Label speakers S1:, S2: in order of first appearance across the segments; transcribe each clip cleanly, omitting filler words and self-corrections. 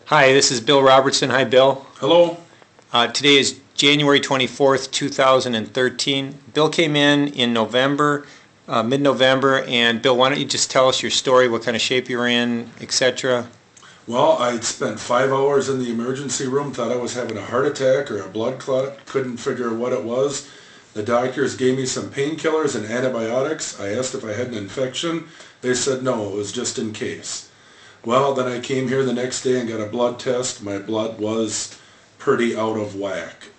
S1: Hi, this is Bill Robertson. Hi, Bill.
S2: Hello.
S1: Today is January 24th, 2013. Bill came in November, mid-November, and Bill, why don't you just tell us your story, what kind of shape you're in, etc.
S2: Well, I'd spent 5 hours in the emergency room, thought I was having a heart attack or a blood clot, couldn't figure what it was. The doctors gave me some painkillers and antibiotics. I asked if I had an infection. They said no, it was just in case. Well, then I came here the next day and got a blood test. My blood was pretty out of whack.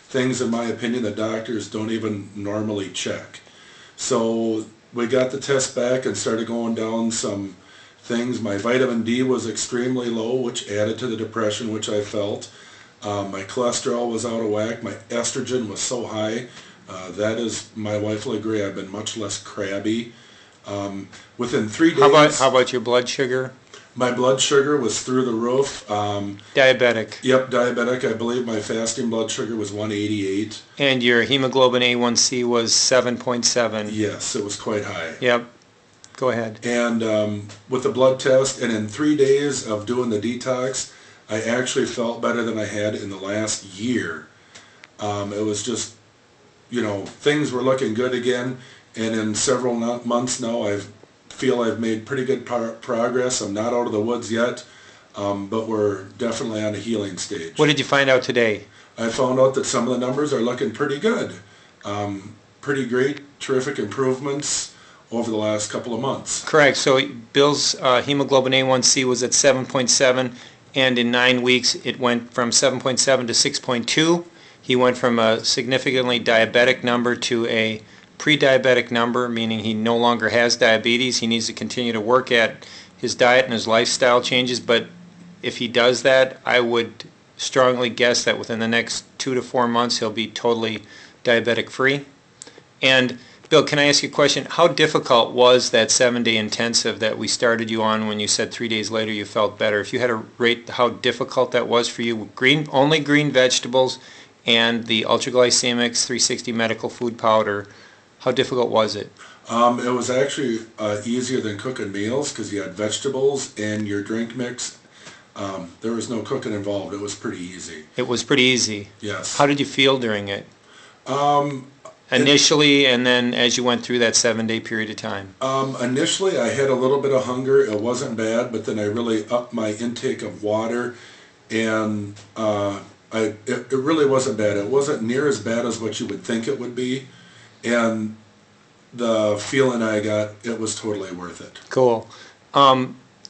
S2: Things, in my opinion, that doctors don't even normally check. So we got the test back and started going down some things. My vitamin D was extremely low, which added to the depression which I felt. My cholesterol was out of whack. My estrogen was so high. That is, my wife will agree, I've been much less crabby. Within 3 days...
S1: How about your blood sugar?
S2: My blood sugar was through the roof.
S1: Diabetic.
S2: Yep, diabetic. I believe my fasting blood sugar was 188.
S1: And your hemoglobin A1C was 7.7.
S2: Yes, it was quite high.
S1: Yep. Go ahead.
S2: And with the blood test, and in 3 days of doing the detox, I actually felt better than I had in the last year. It was just, things were looking good again. And in several months now, I feel I've made pretty good progress. I'm not out of the woods yet, but we're definitely on a healing stage.
S1: What did you find out today?
S2: I found out that some of the numbers are looking pretty good. Pretty great, terrific improvements over the last couple of months.
S1: Correct. So Bill's hemoglobin A1C was at 7.7, and in 9 weeks it went from 7.7 to 6.2. He went from a significantly diabetic number to a pre-diabetic number, meaning he no longer has diabetes. He needs to continue to work at his diet and his lifestyle changes, but if he does that, I would strongly guess that within the next 2 to 4 months he'll be totally diabetic free. And Bill, can I ask you a question? How difficult was that 7-day intensive that we started you on when you said 3 days later you felt better? If you had to rate how difficult that was for you, only green vegetables and the ultraglycemics 360 medical food powder, how difficult was it?
S2: It was actually easier than cooking meals because you had vegetables and your drink mix. There was no cooking involved. It was pretty easy.
S1: It was pretty easy?
S2: Yes.
S1: How did you feel during it? Initially, and then as you went through that 7-day period of time?
S2: Initially, I had a little bit of hunger. It wasn't bad, but then I really upped my intake of water, and it really wasn't bad. It wasn't near as bad as what you would think it would be. And the feeling I got, it was totally worth it.
S1: Cool.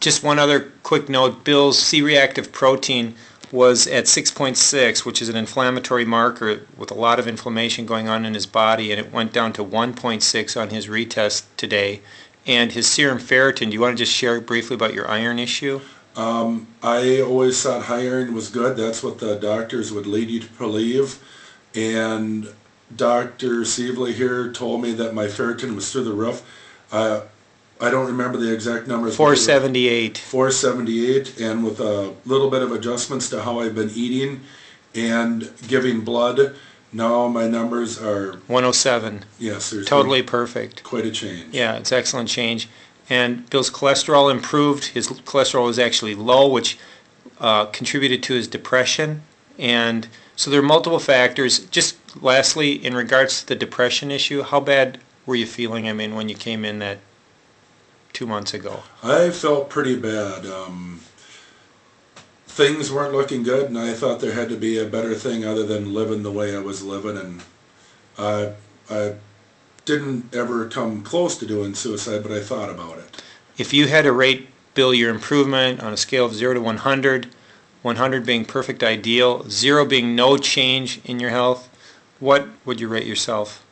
S1: Just one other quick note. Bill's C-reactive protein was at 6.6, which is an inflammatory marker with a lot of inflammation going on in his body, and it went down to 1.6 on his retest today. And his serum ferritin, do you want to just share briefly about your iron issue?
S2: I always thought high iron was good. That's what the doctors would lead you to believe. And Dr. Sievely here told me that my ferritin was through the roof. I don't remember the exact numbers.
S1: 478.
S2: 478, and with a little bit of adjustments to how I've been eating and giving blood, now my numbers are
S1: 107.
S2: Yes, there's
S1: totally perfect.
S2: Quite a change.
S1: Yeah, it's excellent change. And Bill's cholesterol improved. His cholesterol was actually low, which contributed to his depression. And so there are multiple factors. Just lastly, in regards to the depression issue, how bad were you feeling, when you came in that 2 months ago?
S2: I felt pretty bad. Things weren't looking good, and I thought there had to be a better thing other than living the way I was living, and I didn't ever come close to doing suicide, but I thought about it.
S1: If you had to rate, Bill, your improvement on a scale of 0 to 100, 100 being perfect ideal, 0 being no change in your health, what would you rate yourself?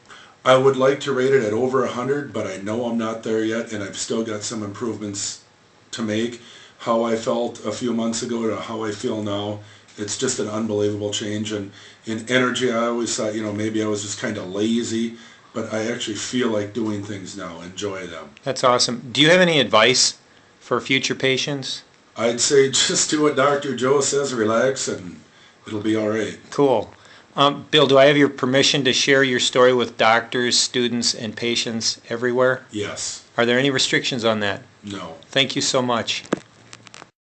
S2: I would like to rate it at over 100, but I know I'm not there yet, and I've still got some improvements to make. How I felt a few months ago to how I feel now, it's just an unbelievable change. And in energy, I always thought, maybe I was just kind of lazy, but I actually feel like doing things now, enjoy them.
S1: That's awesome. Do you have any advice for future patients?
S2: I'd say just do what Dr. Joe says, relax, and it'll be all right.
S1: Cool. Bill, do I have your permission to share your story with doctors, students, and patients everywhere?
S2: Yes.
S1: Are there any restrictions on that?
S2: No.
S1: Thank you so much.